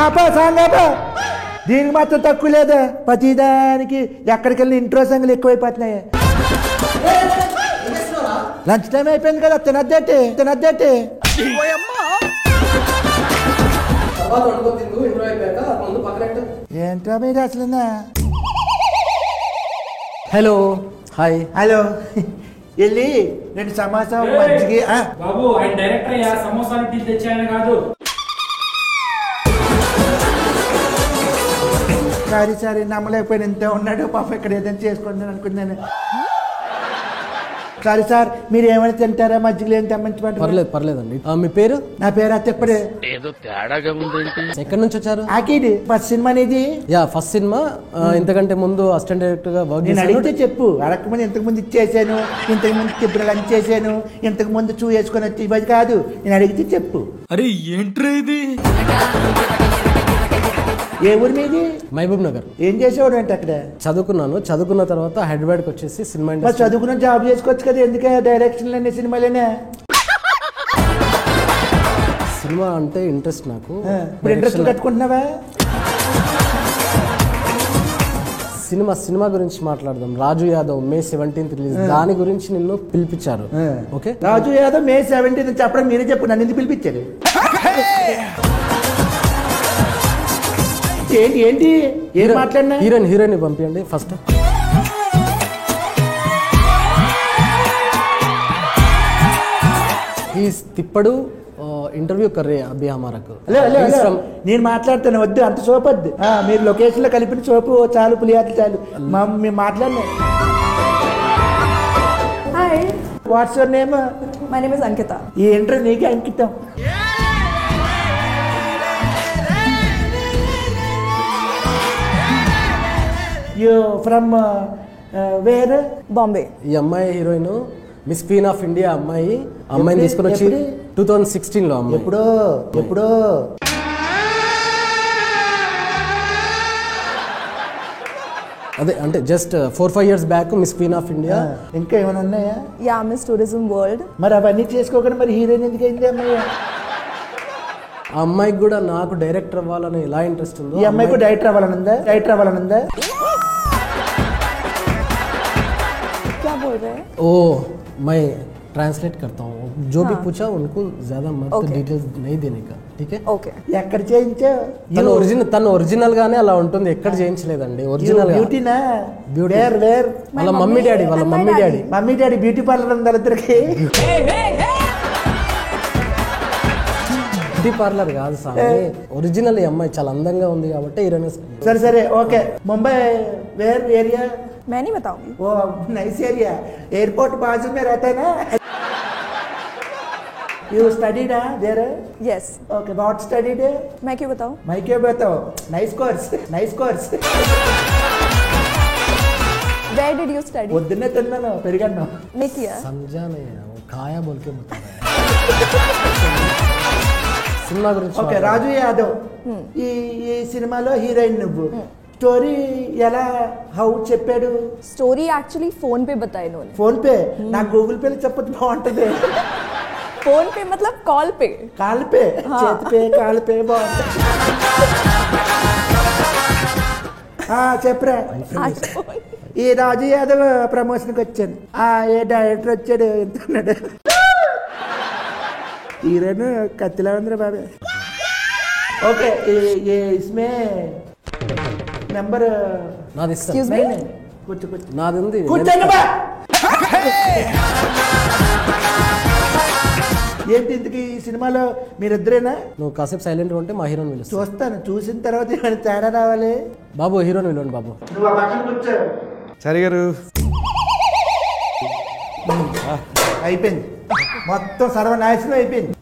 Song దీనికి మాత్రం తక్కువ లేదా? ప్రతిదానికి ఎక్కడికి వెళ్ళిన ఇంట్రో సాంగ్లు ఎక్కువైపోతున్నాయి. లంచ్ టైం అయిపోయింది కదా, తినద్దేటి. ఏంటో మీరు అసలు. Hello hi. హలో వెళ్ళి 2 సమోసా మజ్జిగ. బాబు ఆయన డైరెక్టర్ అయ్యా, సమోసాలు టీ తెచ్చాయని కాదు. సారీ నమ్మలేకపోయిన ఇంత ఉన్నాడు పాప, ఇక్కడ ఏదైనా చేసుకుంటాను అనుకున్నాను. సారీ సార్, మీరు ఏమైనా తింటారా? మజ్జిగలు ఏం తెమ్మంచి? పర్లేదండి. మీ పేరు? నా పేరు అత్తప్పడే. ఏదో తేడాగా ఉంది. ఎక్కడి నుంచి వచ్చారు? ఆకిడి ఫస్ట్ సినిమా అనేది. First cinema. ఇంతకంటే ముందు అసిస్టెంట్ డైరెక్టర్ గా వర్క్ నేను అడిగితే చెప్పు. అడగకముందు ఇంతకు ముందు ఇచ్చేసాను, ఇంతకు ముందు తిప్పుడు లంచ్ చేశాను, ఇంతకు ముందు చూ వేసుకొని వచ్చి ఇవ్వదు కాదు. నేను అడిగితే చెప్పు. అరే ఏంట్రా ఇది? ఏ ఊరి మీది? మహబూబ్ నగర్. ఏం చేసేవాడు అంటే అక్కడ? చదువుకున్న తర్వాత హైదరాబాద్కి వచ్చేసి సినిమా చదువుకున్న జాబ్ చేసుకోవచ్చు కదా, ఎందుకే డైరెక్షన్ సినిమాలేనే? సినిమా అంటే ఇంట్రెస్ట్ నాకు. ఇంట్రెస్ట్ కట్టుకుంటున్నావా? సినిమా గురించి మాట్లాడదాం. రాజు యాదవ్ May 17th రిలీజ్, దాని గురించి నిన్ను పిలిపించారు. ఓకే, రాజు యాదవ్ May 17th చెప్పడం మీరే చెప్పు, నన్ను ఎందుకు పిలిపించారు? ఏంటి ఏం మాట్లాడినా? హీరోయిన్ పంపించండి ఫస్ట్. తిప్పడు ఇంటర్వ్యూ కర్రే అభి హమారకు. నేను మాట్లాడతాను, వద్దు అంత సోపు వద్దు. మీరు లొకేషన్ లో కలిపిన సోపు చాలు, పులియాట్లు చాలు. మేము మాట్లాడినా. Hi, what's your name? My name is Ankita. ఈ ఇంటర్వ్యూ నీకే అంకితం. You from where? బాంబే. ఈ అమ్మాయి heroine miss queen of India అమ్మాయిని తీసుకుని వచ్చి 2016లో. అమ్మాయి ఎప్పుడో అదే అంటే just 4-5 years back miss queen of India. ఇంకా ఏమైనా ఉన్నాయా? Yeah, miss tourism world. మరి అవన్నీ చేసుకోకుండా మరి హీరోయిన్ ఎందుకు అయింది అమ్మాయి? ఆ అమ్మాయికి కూడా నాకు డైరెక్టర్ అవ్వాలని ఎలా ఇంట్రెస్ట్ ఉందో, ఈ అమ్మాయికి డైరెక్టర్ అవ్వాలనుందా? क्या बोल रहे हैं? ओ मैं ट्रांसलेट करता हूँ, जो भी पूछा उनको ज्यादा मत डिटेल्स नहीं देने का, ठीक है? ఓకే. ఎక్కడ చేయించావు? తను ఒరిజినల్ గానే అలా ఉంటుంది, ఎక్కడ చేయించలేదండి. ఒరిజినల్ బ్యూటీనా? వాళ్ళ మమ్మీ డాడీ బ్యూటీ పార్లర్ ఉంది ఇద్దరికి. బ్యూటీ పార్లర్ కాదు సార్, ఒరిజినల్. ఈ అమ్మాయి చాలా అందంగా ఉంది కాబట్టి హీరోయిన్. సరే ఓకే. Mumbai where area? मैं नहीं बताऊंगी. वो नाइस एरिया, एयरपोर्ट बाजू में रहता है ना. You studied there? Yes. Okay, what studied? मैं क्यों बताऊं? मैं क्यों बताऊं? Nice course. Where did you study? పొద్దున్నే తిన్నాను, పెరిగాను. नहीं किया. समझा नहीं है, वो खाया बोल के बता रहा है. సినిమా గురించి. ఓకే, రాజు యాదవ్ ఈ సినిమాలో హీరోయిన్ నువ్వు. స్టోరీ ఎలా చెప్పాడు? स्टोरी एक्चुअली फोन पे बताया इन्होंने. Phone pay? నాకు గూగుల్ పేలో చెప్పొచ్చు, బాగుంటది. फोन पे मतलब कॉल पे. కాల్ పే, చేతి పే, కాల్ పే బాగుంటది. చెప్పరా? ఈ రాజు యాదవ్ ప్రమోషన్కి వచ్చాను. ఏ డైరెక్టర్ వచ్చాడు, ఎంతున్నాడు? హీరోయిన్ కత్తిలా ఉందిరా బాబే. ఓకే, ఇస్మే నెంబర్ నాది. Excuse me? కూర్చో. నాది ఉంది. ఏంటి ఇంతకీ ఈ సినిమాలో మీరిద్దరేనా? నువ్వు కాసేపు సైలెంట్ ఉంటే మా హీరోని పిలుస్తా. చూస్తాను, చూసిన తర్వాత ఏమైనా తేడా రావాలి. బాబు హీరోని పిలవండి బాబు. నువ్వు ఆ పక్కన కూర్చో. సరే గారు, అయిపోయింది మొత్తం, సర్వనాశనం అయిపోయింది.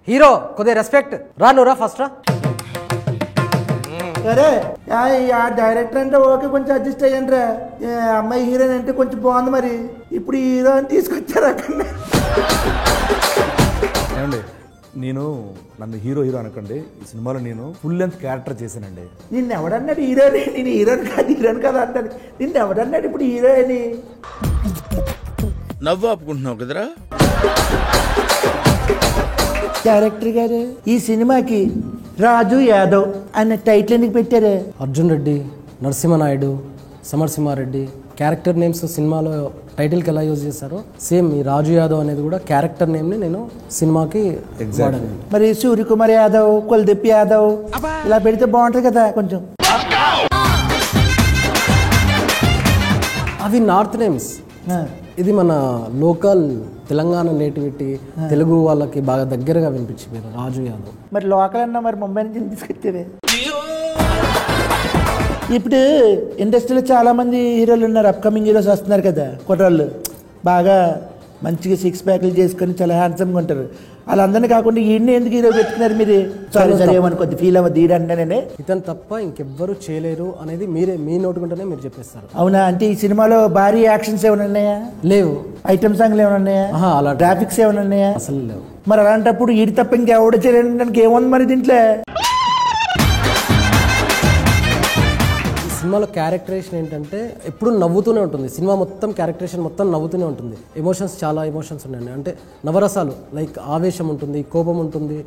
హీరో కొద్దిగా రెస్పెక్ట్. నువ్వు రా ఫస్ట్ రా. సరే, ఆ డైరెక్టర్ అంటే ఓకే, కొంచెం అడ్జస్ట్ అయ్యాను రా. అమ్మాయి హీరోయిన్ అంటే కొంచెం బాగుంది. మరి ఇప్పుడు హీరో అని తీసుకొచ్చారు అక్కడ. ఏమండి, నన్ను హీరో అనకండి. ఈ సినిమాలో నేను ఫుల్ లెంత్ క్యారెక్టర్ చేశానండి. నిన్ను ఎవడన్నాడు హీరోని? నేను హీరోని కాదు అంటాను. నిన్ను ఎవడన్నాడు ఇప్పుడు హీరోయిన్? నవ్వు ఆపుకుంటున్నావు కదరా. డైరెక్టర్ గారు ఈ సినిమాకి రాజు యాదవ్ అనే టైటిల్ ఎందుకు పెట్టారు? అర్జున్ రెడ్డి, నరసింహనాయుడు, సమరసింహారెడ్డి క్యారెక్టర్ నేమ్స్ సినిమాలో టైటిల్కి ఎలా యూజ్ చేశారో సేమ్ ఈ రాజు యాదవ్ అనేది కూడా క్యారెక్టర్ నేమ్ని నేను సినిమాకి వాడాను. మరి సూర్యకుమార్ యాదవ్, కుల్దీప్ యాదవ్ ఇలా పెడితే బాగుంటుంది కదా కొంచెం. అవి నార్త్ నేమ్స్. ఇది మన లోకల్ తెలంగాణ నేటివిటీ, తెలుగు వాళ్ళకి బాగా దగ్గరగా వినిపించింది రాజు యాదవ్. మరి లోకల్ అన్నా మరి ముంబై నుంచి తీసుకొచ్చేవే. ఇప్పుడు ఇండస్ట్రీలో చాలా మంది హీరోలు ఉన్నారు, అప్కమింగ్ హీరోస్ వస్తున్నారు కదా, కుర్రాళ్ళు బాగా మంచిగా 6 ప్యాక్లు చేసుకొని చాలా హ్యాండ్సమ్గా ఉంటారు. వాళ్ళందరినీ కాకుండా ఈయన్ని ఎందుకు హీరో పెట్టుకున్నారు మీరు? సారీ సరే ఏమనుకోద్ది, ఫీల్ అవ్వద్దు ఈడంటేనే. ఇతను తప్ప ఇంకెవ్వరు చేయలేరు అనేది మీ నోటుకుంటేనే మీరు చెప్పేస్తారు. అవునా? అంటే ఈ సినిమాలో భారీ యాక్షన్స్ ఏమైనా ఉన్నాయా? లేవు. ఐటమ్ సాంగ్లు ఏమైనా ఉన్నాయా? అలా గ్రాఫిక్స్ ఏమైనా ఉన్నాయా? అసలు లేవు. మరి అలాంటప్పుడు ఈడి తప్ప ఇంకెవడ చేయడానికి ఏముంది మరి దీంట్లో? సినిమాలో క్యారెక్టరేషన్ ఏంటంటే ఎప్పుడు నవ్వుతూనే ఉంటుంది. సినిమా మొత్తం క్యారెక్టరేషన్ మొత్తం నవ్వుతూనే ఉంటుంది. ఎమోషన్స్ చాలా ఎమోషన్స్ ఉన్నాయండి. అంటే నవరసాలు, లైక్ ఆవేశం ఉంటుంది, కోపం ఉంటుంది,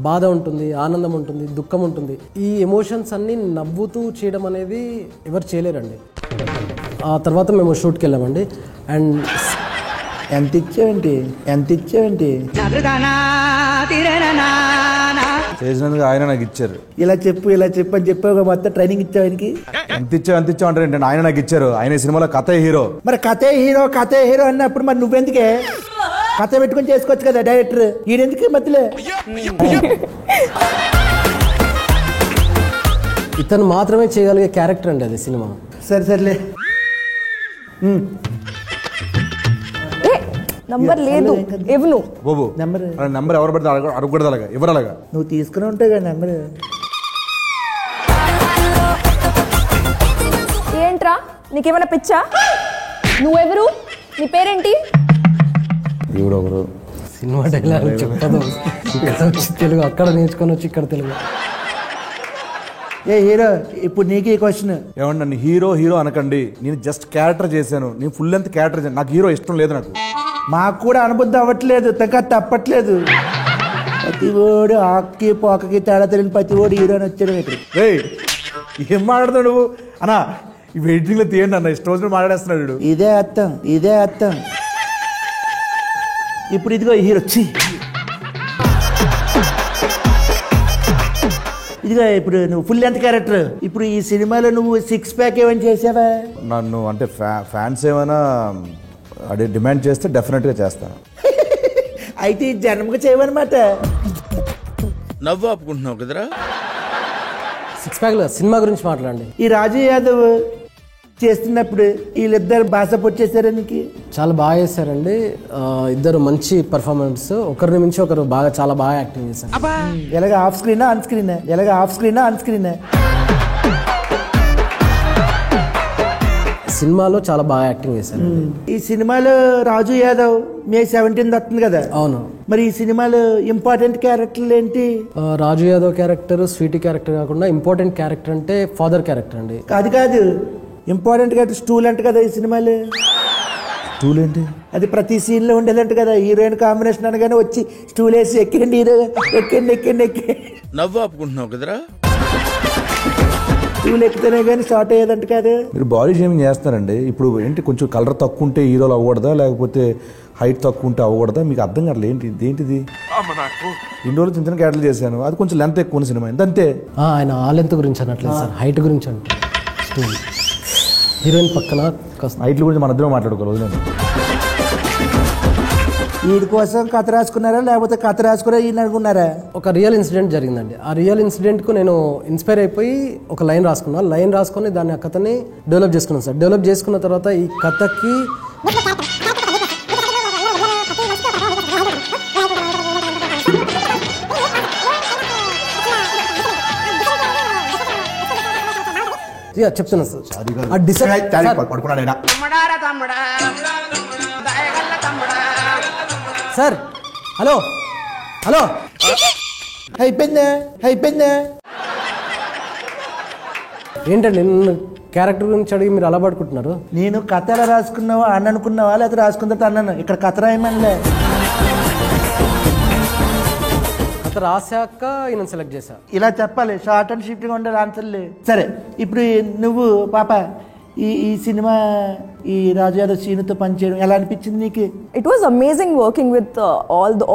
బాధ ఉంటుంది, ఆనందం ఉంటుంది, దుఃఖం ఉంటుంది. ఈ ఎమోషన్స్ అన్నీ నవ్వుతూ చేయడం అనేది ఎవరు చేయలేరండి. ఆ తర్వాత మేము షూట్కి వెళ్ళామండి. అండ్ ఎంత ఇచ్చావేంటి? చేసినందుకు ఆయన నాకు ఇచ్చారు. ఇలా చెప్పు అని చెప్పావు, మొత్తం ట్రైనింగ్ ఇచ్చావు ఆయనకి. ఎంత ఇచ్చావు అంటే ఏంటంటే ఆయన నాకు ఇచ్చారు. ఆయన సినిమాలో కథే హీరో. మరి కథే హీరో అన్నప్పుడు మరి నువ్వెందుకే కథ పెట్టుకొని చేసుకోవచ్చు కదా డైరెక్టర్, ఈయనెందుకు మధ్యలో? ఇతను మాత్రమే చేయగలిగే క్యారెక్టర్ అండి అది సినిమా. సర్లే. నంబర్ లేదు ఇవ్వను. బాబు నెంబర్ ఎవరు పడితే అడగకూడదు, అలాగా ఎవరు అలాగా నువ్వు తీసుకుని ఉంటావు కదా నెంబర్. ఏంట్రా నీకేమైనా పిచ్చా? నువ్వెవరు? నీ పేరేంటి? ఎవరు సినిమా డైలాగ్ చెప్పదు. ఇక్కడ వచ్చి తెలుగు, అక్కడ నేర్చుకొని వచ్చి ఇక్కడ తెలుగు. ఏ హీరో, ఇప్పుడు నీకు ఈ క్వశ్చన్. ఏమండి నన్ను హీరో అనకండి. నేను జస్ట్ క్యారెక్టర్ చేశాను. నేను ఫుల్ లెంత్ క్యారెక్టర్ చేశాను. నాకు హీరో ఇష్టం లేదు. నాకు మాకు కూడా అనుబుద్ధి అవ్వట్లేదు, తప్పట్లేదు. ప్రతి ఓడు ఆక్కి పోకకి తేడా తెలియని ప్రతి ఓడు హీరోని వచ్చాడు ఇక్కడ. ఏం మాట్లాడుతాడు నువ్వు అన్నా? ఈ వెయిటింగ్ లో తీయండి అన్న, ఇష్టం వచ్చిన మాట్లాడేస్తున్నాడు. ఇదే అర్థం. ఇప్పుడు ఇదిగో హీరో ఇదిగో ఇప్పుడు నువ్వు ఫుల్ లెంత్ క్యారెక్టర్. ఇప్పుడు ఈ సినిమాలో నువ్వు 6 ప్యాక్ ఏమైనా చేసావా? నన్ను అంటే ఫ్యాన్స్ ఏమైనా అదే డిమాండ్ చేస్తే డెఫినెట్గా చేస్తాను. అయితే ఈ జన్మకు చేయవన్నమాట. నవ్వు ఆపుకుంటున్నావు కదరా. 6 ప్యాక్లో సినిమా గురించి మాట్లాడండి. ఈ రాజు యాదవ్ చేస్తున్నప్పుడు వీళ్ళిద్దరు భాష పొచ్చేసారా నీకు? చాలా బాగా చేశారండి. ఇద్దరు మంచి పర్ఫార్మెన్స్, ఒకరిని మించి ఒకరు చాలా బాగా యాక్టింగ్ చేశారు. ఎలాగ ఆఫ్ స్క్రీనా ఆన్ స్క్రీనా? సినిమాలో చాలా బాగా యాక్టింగ్ చేశారు. ఈ సినిమాలో రాజు యాదవ్ May 17 వస్తుంది కదా. అవును. మరి ఈ సినిమాలో ఇంపార్టెంట్ క్యారెక్టర్లు ఏంటి? రాజు యాదవ్ క్యారెక్టర్ స్వీటీ క్యారెక్టర్ కాకుండా ఇంపార్టెంట్ క్యారెక్టర్ అంటే ఫాదర్ క్యారెక్టర్ అండి. కాదు ఇంపార్టెంట్ క్యారెక్టర్ స్టూల్ అంట కదా ఈ సినిమాలో. స్టూల్ ఏంటి? అది ప్రతి సీన్ లో ఉండేదంట కదా. హీరోయిన్ కాంబినేషన్ అనగానే వచ్చి స్టూల్ వేసి ఎక్కండి హీరో, ఎక్కండి. నవ్వు ఆపుకుంటున్నావు కదరా. స్టూల్ ఎక్కితేనే కానీ స్టార్ట్ అయ్యేదంట కాదు. మీరు బాడీ షేమింగ్ చేస్తారండి. ఇప్పుడు ఏంటి, కొంచెం కలర్ తక్కువ ఉంటే హీరోలు అవ్వకూడదా, లేకపోతే హైట్ తక్కువ ఉంటే అవ్వకూడదా? మీకు అర్థం కావట్లేదు. ఏంటిది? ఇన్ని రోజులు చిన్న క్యారెక్టర్లు చేశాను, అది కొంచెం లెంత్ ఎక్కువ సినిమా అంతే. ఆయన ఆ లెంత్ గురించి అనట్లేదు సార్, హైట్ గురించి అంటే. హీరోయిన్ పక్కన హైట్ల గురించి మన ఇద్దరం మాట్లాడుకోవాలి. వీడి కోసం కథ రాసుకున్నారా లేకపోతే కథ రాసుకున్నా ఈయన అనుకున్నారా? ఒక రియల్ ఇన్సిడెంట్ జరిగిందండి. ఆ రియల్ ఇన్సిడెంట్కు నేను ఇన్స్పైర్ అయిపోయి ఒక లైన్ రాసుకొని దాన్ని ఆ కథని డెవలప్ చేసుకున్నాను సార్. డెవలప్ చేసుకున్న తర్వాత ఈ కథకి చెప్తున్నా సార్. హలో అయిపోయిందా? ఏంటండి నిన్ను క్యారెక్టర్ గురించి అడిగి మీరు అలా పడుకుంటున్నారు? నేను కథ ఎలా రాసుకున్నావా అని అనుకున్నావా లేకపోతే రాసుకున్న అన్నాను. ఇక్కడ కథ రాయమనిలే. ఇంత రాశాక ఈయన సెలెక్ట్ చేశా. ఇలా చెప్పాలి, షార్ట్ అండ్ షిఫ్ట్గా ఉండాలి ఆన్సర్లు. సరే ఇప్పుడు నువ్వు పాప ఈ సినిమా ఈ రాజు యాదవ్ సీనుతో పనిచేయడం ఎలా అనిపించింది నీకు? It was amazing working with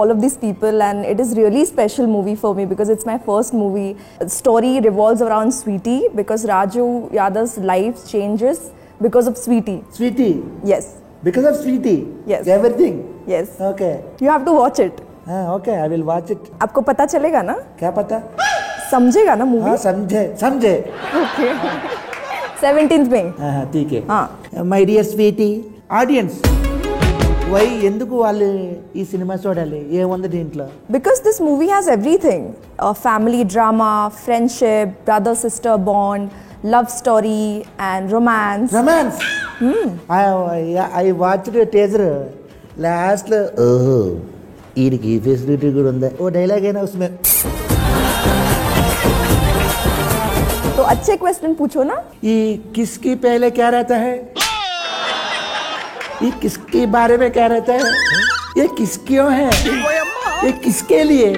all of these people, and it is really special movie for me because it's my first movie. The story revolves around Sweetie because Raju Yadav's life changes because of Sweetie. Sweetie? Yes. Because of Sweetie? Yes. Everything? Yes. Okay. You have to watch it. Okay, I will watch it. आपको पता चलेगा ना? क्या पता? समझेगा ना movie? हाँ समझे. Okay. 17th में. हाँ ठीक है. My dear Sweetie, audience. Why ఎందుకు వాళ్ళు ఈ సినిమా చూడాలి? ఏముంది దీంట్లో? Because this movie has everything. Family drama, friendship, brother-sister bond, love story and romance. Romance? I watched a teaser. లాస్ట్లో ఓహో వీడికి ఈ ఫెసిలిటీ కూడా ఉందా, ఓ డైలాగ్ అయినా उसमें. तो अच्छे क्वेश्चन पूछो ना. ये किसकी पहले क्या रहता है? ये किसके बारे में क्या रहता है? ये किस क्यों है? ये किसके लिए?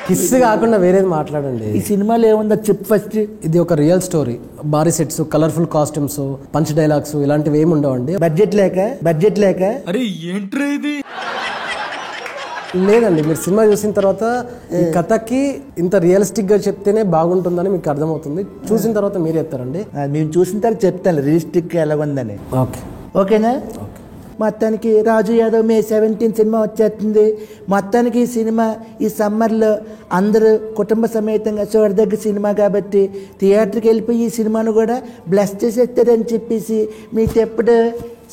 కిస్ కాకుండా వేరేది మాట్లాడండి. ఈ సినిమాలో ఏముందో చెప్పు ఫస్ట్. ఇది ఒక రియల్ స్టోరీ. భారీ sets, colourful costumes, punch dialogues ఇలాంటివి ఏమి ఉండవండి. బడ్జెట్ లేక అరే ఏంట్రా ఇది? లేదండి, మీరు సినిమా చూసిన తర్వాత ఈ కథకి ఇంత రియలిస్టిక్ గా చెప్తేనే బాగుంటుందని మీకు అర్థమవుతుంది. చూసిన తర్వాత మీరు చెప్తారండి. మేము చూసిన తర్వాత చెప్తాను రియలిస్టిక్ ఎలాగుందని. ఓకే ఓకేనా? మొత్తానికి రాజు యాదవ్ మే 17 సినిమా వచ్చేస్తుంది. మొత్తానికి ఈ సినిమా ఈ సమ్మర్లో అందరూ కుటుంబ సమేతంగా చూడదగ్గ సినిమా కాబట్టి థియేటర్కి వెళ్ళిపోయి ఈ సినిమాను కూడా బ్లెస్ చేసేస్తారని చెప్పేసి మీకు ఎప్పుడు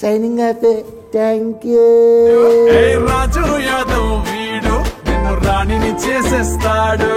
signing off. Thank you. Raju Yadav వీడు నిన్ను రాణిని చేసేస్తాడు.